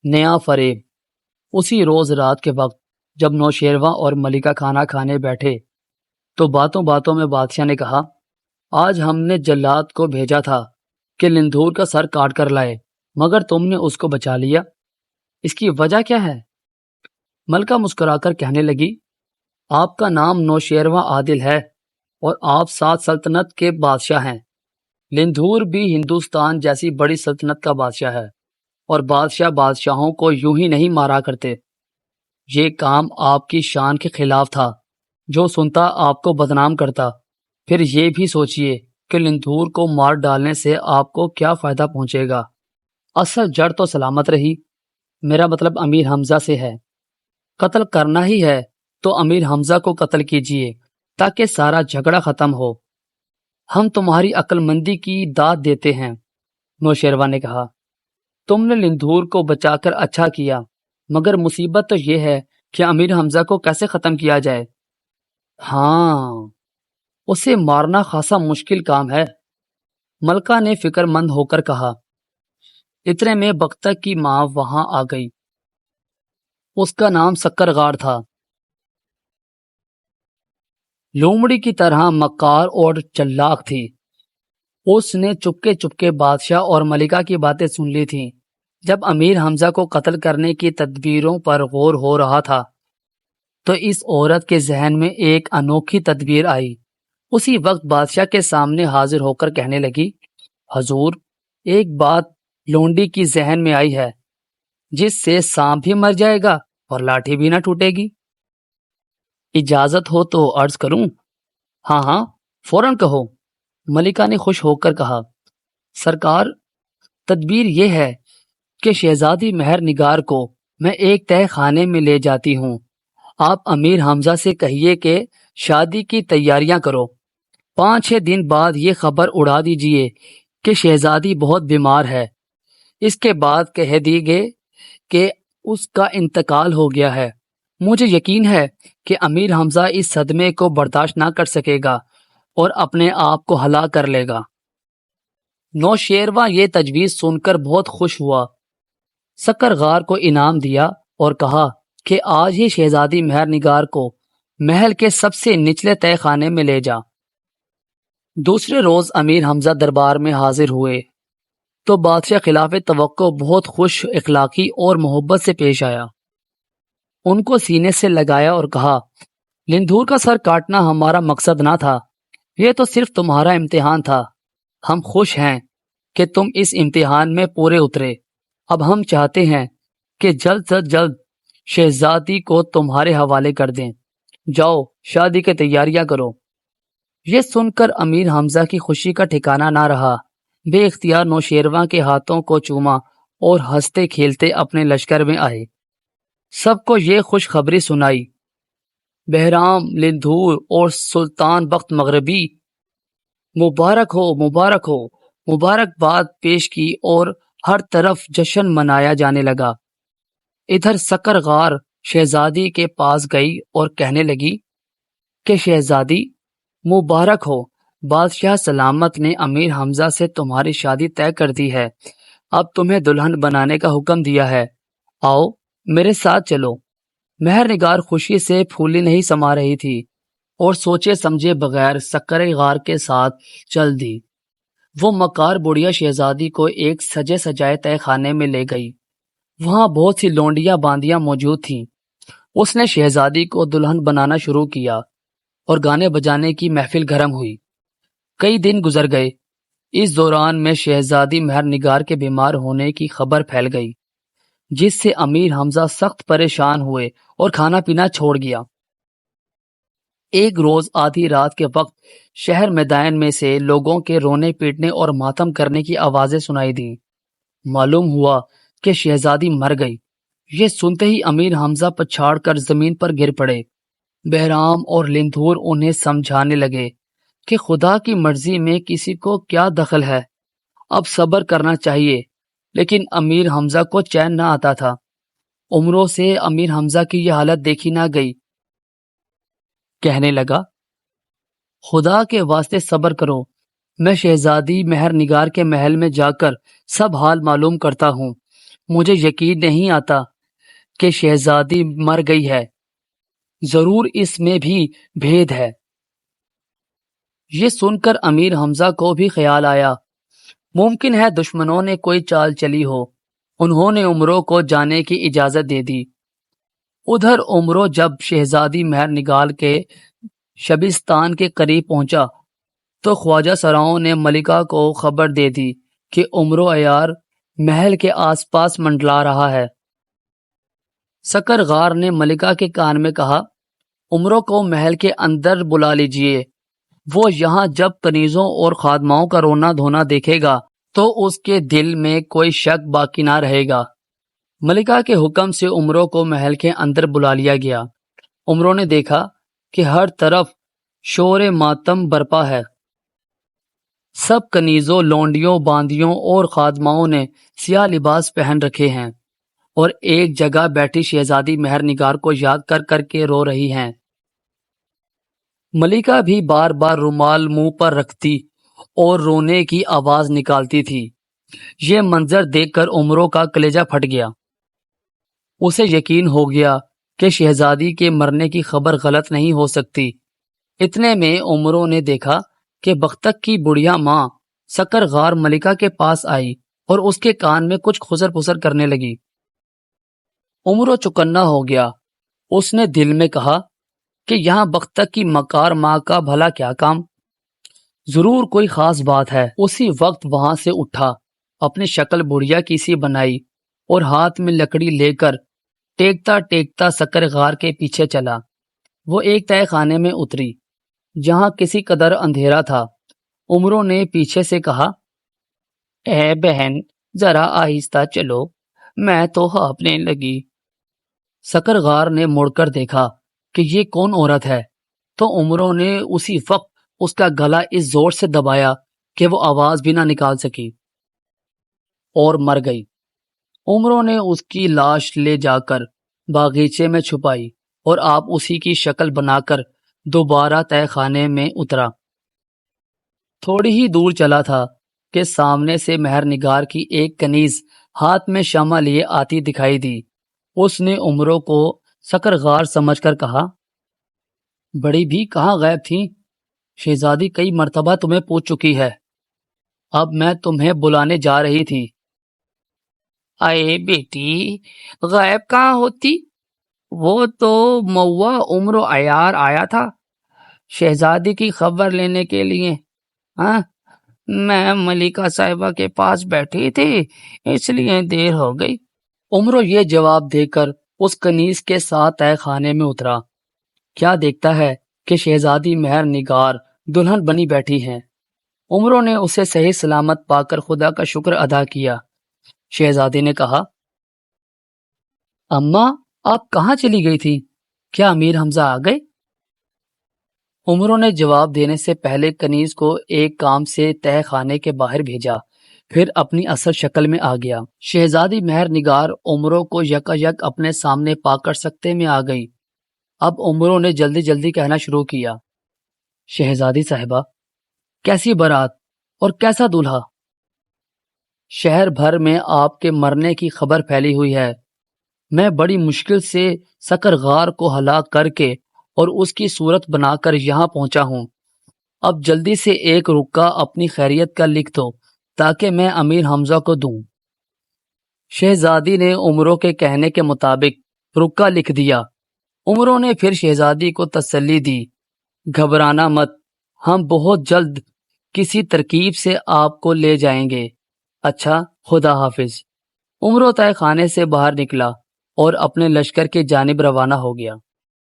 نیا فریب۔ اسی روز رات کے وقت جب نوشیروان اور ملکہ کھانا کھانے بیٹھے تو باتوں باتوں میں بادشاہ نے کہا، آج ہم نے جلاد کو بھیجا تھا کہ لندھور کا سر کاٹ کر لائے، مگر تم نے اس کو بچا لیا، اس کی وجہ کیا ہے؟ ملکہ مسکرا کر کہنے لگی، آپ کا نام نوشیروان عادل ہے اور آپ 7 سلطنت کے بادشاہ ہیں۔ لندھور بھی ہندوستان جیسی بڑی سلطنت کا بادشاہ ہے، اور بادشاہ بادشاہوں کو یوں ہی نہیں مارا کرتے۔ یہ کام آپ کی شان کے خلاف تھا، جو سنتا آپ کو بدنام کرتا۔ پھر یہ بھی سوچئے کہ لندھور کو مار ڈالنے سے آپ کو کیا فائدہ پہنچے گا۔ اصل جڑ تو سلامت رہی۔ میرا مطلب امیر حمزہ سے ہے۔ قتل کرنا ہی ہے تو امیر حمزہ کو قتل کیجئے تاکہ سارا جھگڑا ختم ہو۔ ہم تمہاری عقل مندی کی داد دیتے ہیں۔ نوشیروان نے کہا، تم نے لندھور کو بچا کر اچھا کیا، مگر مصیبت تو یہ ہے کہ امیر حمزہ کو کیسے ختم کیا جائے؟ ہاں، اسے مارنا خاصا مشکل کام ہے۔ ملکہ نے فکر مند ہو کر کہا۔ اتنے میں بگتک کی ماں وہاں آ گئی۔ اس کا نام سکر غار تھا۔ لومڑی کی طرح مکار اور چلاک تھی۔ اس نے چپکے چپکے بادشاہ اور ملکہ کی باتیں سن لی تھیں۔ جب امیر حمزہ کو قتل کرنے کی تدبیروں پر غور ہو رہا تھا تو اس عورت کے ذہن میں ایک انوکھی تدبیر آئی۔ اسی وقت بادشاہ کے سامنے حاضر ہو کر کہنے لگی، حضور، ایک بات لونڈی کی ذہن میں آئی ہے، جس سے سانپ بھی مر جائے گا اور لاٹھی بھی نہ ٹوٹے گی۔ اجازت ہو تو عرض کروں؟ ہاں ہاں، فوراً کہو، ملکہ نے خوش ہو کر کہا۔ سرکار، تدبیر یہ ہے کہ شہزادی مہر نگار کو میں ایک تہہ خانے میں لے جاتی ہوں۔ آپ امیر حمزہ سے کہیے کہ شادی کی تیاریاں کرو۔ 5-6 دن بعد یہ خبر اڑا دیجئے کہ شہزادی بہت بیمار ہے۔ اس کے بعد کہہ دیجئے کہ اس کا انتقال ہو گیا ہے۔ مجھے یقین ہے کہ امیر حمزہ اس صدمے کو برداشت نہ کر سکے گا اور اپنے آپ کو ہلاک کر لے گا۔ نوشیروان یہ تجویز سن کر بہت خوش ہوا۔ سکر غار کو انعام دیا اور کہا کہ آج ہی شہزادی مہر نگار کو محل کے سب سے نچلے تہہ خانے میں لے جا۔ دوسرے روز امیر حمزہ دربار میں حاضر ہوئے تو بادشاہ خلاف توقع بہت خوش اخلاقی اور محبت سے پیش آیا۔ ان کو سینے سے لگایا اور کہا، لندھور کا سر کاٹنا ہمارا مقصد نہ تھا، یہ تو صرف تمہارا امتحان تھا۔ ہم خوش ہیں کہ تم اس امتحان میں پورے اترے۔ اب ہم چاہتے ہیں کہ جلد سے جلد شہزادی کو تمہارے حوالے کر دیں۔ جاؤ، شادی کی تیاریاں کرو۔ یہ سن کر امیر حمزہ کی خوشی کا ٹھکانہ نہ رہا۔ بے اختیار نوشیروان کے ہاتھوں کو چوما اور ہنستے کھیلتے اپنے لشکر میں آئے۔ سب کو یہ خوشخبری سنائی۔ بہرام، لندھور اور سلطان بخت مغربی مبارک ہو، مبارک ہو، مبارکباد پیش کی اور ہر طرف جشن منایا جانے لگا۔ ادھر سکر غار شہزادی کے پاس گئی اور کہنے لگی کہ شہزادی مبارک ہو، بادشاہ سلامت نے امیر حمزہ سے تمہاری شادی طے کر دی ہے۔ اب تمہیں دلہن بنانے کا حکم دیا ہے۔ آؤ میرے ساتھ چلو۔ مہر نگار خوشی سے پھولی نہیں سما رہی تھی اور سوچے سمجھے بغیر سکر غار کے ساتھ چل دی۔ وہ مکار بڑھیا شہزادی کو ایک سجے سجائے تہہ خانے میں لے گئی۔ وہاں بہت سی لونڈیاں باندیاں موجود تھیں۔ اس نے شہزادی کو دلہن بنانا شروع کیا اور گانے بجانے کی محفل گرم ہوئی۔ کئی دن گزر گئے۔ اس دوران میں شہزادی مہر نگار کے بیمار ہونے کی خبر پھیل گئی، جس سے امیر حمزہ سخت پریشان ہوئے اور کھانا پینا چھوڑ گیا۔ ایک روز آدھی رات کے وقت شہر میدان میں سے لوگوں کے رونے پیٹنے اور ماتم کرنے کی آوازیں سنائی دیں۔ معلوم ہوا کہ شہزادی مر گئی۔ یہ سنتے ہی امیر حمزہ پچھاڑ کر زمین پر گر پڑے۔ بہرام اور لندھور انہیں سمجھانے لگے کہ خدا کی مرضی میں کسی کو کیا دخل ہے، اب صبر کرنا چاہیے، لیکن امیر حمزہ کو چین نہ آتا تھا۔ عمروں سے امیر حمزہ کی یہ حالت دیکھی نہ گئی۔ کہنے لگا، خدا کے واسطے صبر کرو، میں شہزادی مہر نگار کے محل میں جا کر سب حال معلوم کرتا ہوں۔ مجھے یقین نہیں آتا کہ شہزادی مر گئی ہے، ضرور اس میں بھی بھید ہے۔ یہ سن کر امیر حمزہ کو بھی خیال آیا، ممکن ہے دشمنوں نے کوئی چال چلی ہو۔ انہوں نے عمرو کو جانے کی اجازت دے دی۔ ادھر عمرو جب شہزادی مہر نگال کے شبستان کے قریب پہنچا تو خواجہ سراؤں نے ملکہ کو خبر دے دی کہ عمرو عیار محل کے آس پاس منڈلا رہا ہے۔ سکر غار نے ملکہ کے کان میں کہا، عمرو کو محل کے اندر بلا لیجئے، وہ یہاں جب کنیزوں اور خادماؤں کا رونا دھونا دیکھے گا تو اس کے دل میں کوئی شک باقی نہ رہے گا۔ ملکہ کے حکم سے عمرو کو محل کے اندر بلا لیا گیا۔ عمرو نے دیکھا کہ ہر طرف شور ماتم برپا ہے۔ سب کنیزوں، لونڈیوں، باندیوں اور خادماؤں نے سیاہ لباس پہن رکھے ہیں اور ایک جگہ بیٹھی شہزادی مہر نگار کو یاد کر کر کے رو رہی ہیں۔ ملکہ بھی بار بار رومال منہ پر رکھتی اور رونے کی آواز نکالتی تھی۔ یہ منظر دیکھ کر عمرو کا کلیجہ پھٹ گیا۔ اسے یقین ہو گیا کہ شہزادی کے مرنے کی خبر غلط نہیں ہو سکتی۔ اتنے میں عمرو نے دیکھا کہ بختک کی بڑھیا ماں سکر غار ملکہ کے پاس آئی اور اس کے کان میں کچھ خسر پسر کرنے لگی۔ عمرو چکنا ہو گیا۔ اس نے دل میں کہا کہ یہاں بختک کی مکار ماں کا بھلا کیا کام، ضرور کوئی خاص بات ہے۔ اسی وقت وہاں سے اٹھا، اپنی شکل بڑھیا کی سی بنائی اور ہاتھ میں لکڑی لے کر ٹیکتا ٹیکتا سکر غار کے پیچھے چلا۔ وہ ایک تہہ خانے میں اتری جہاں کسی قدر اندھیرا تھا۔ عمرو نے پیچھے سے کہا، اے بہن ذرا آہستہ چلو، میں تو ہانپنے لگی۔ سکر غار نے مڑ کر دیکھا کہ یہ کون عورت ہے تو عمرو نے اسی وقت اس کا گلا اس زور سے دبایا کہ وہ آواز بھی نہ نکال سکی اور مر گئی۔ عمرو نے اس کی لاش لے جا کر باغیچے میں چھپائی اور آپ اسی کی شکل بنا کر دوبارہ تہہ خانے میں اترا۔ تھوڑی ہی دور چلا تھا کہ سامنے سے مہر نگار کی ایک کنیز ہاتھ میں شمع لیے آتی دکھائی دی۔ اس نے عمرو کو سکر غار سمجھ کر کہا، بڑی بھی کہاں غائب تھی؟ شہزادی کئی مرتبہ تمہیں پوچھ چکی ہے، اب میں تمہیں بلانے جا رہی تھی۔ اے بیٹی، غائب کہاں ہوتی؟ وہ تو موا عمرو عیار آیا تھا شہزادی کی خبر لینے کے لیے۔ ہاں، میں ملکہ صاحبہ کے پاس بیٹھی تھی، اس لیے دیر ہو گئی۔ عمرو یہ جواب دے کر اس کنیز کے ساتھ تہہ خانے میں اترا۔ کیا دیکھتا ہے کہ شہزادی مہر نگار دلہن بنی بیٹھی ہیں۔ عمرو نے اسے صحیح سلامت پا کر خدا کا شکر ادا کیا۔ شہزادی نے کہا، اماں آپ کہاں چلی گئی تھی؟ کیا امیر حمزہ آ گئے؟ عمرو نے جواب دینے سے پہلے کنیز کو ایک کام سے تہہ خانے کے باہر بھیجا، پھر اپنی اصل شکل میں آ گیا۔ شہزادی مہر نگار عمرو کو یکا یک اپنے سامنے پا کر سکتے میں آ گئی۔ اب عمرو نے جلدی جلدی کہنا شروع کیا، شہزادی صاحبہ، کیسی بارات اور کیسا دولہا؟ شہر بھر میں آپ کے مرنے کی خبر پھیلی ہوئی ہے۔ میں بڑی مشکل سے سکر غار کو ہلاک کر کے اور اس کی صورت بنا کر یہاں پہنچا ہوں۔ اب جلدی سے ایک رکا اپنی خیریت کا لکھ دو تاکہ میں امیر حمزہ کو دوں۔ شہزادی نے عمرو کے کہنے کے مطابق رکا لکھ دیا۔ عمرو نے پھر شہزادی کو تسلی دی، گھبرانا مت، ہم بہت جلد کسی ترکیب سے آپ کو لے جائیں گے۔ اچھا، خدا حافظ۔ عمرو تہہ خانے سے باہر نکلا اور اپنے لشکر کی جانب روانہ ہو گیا۔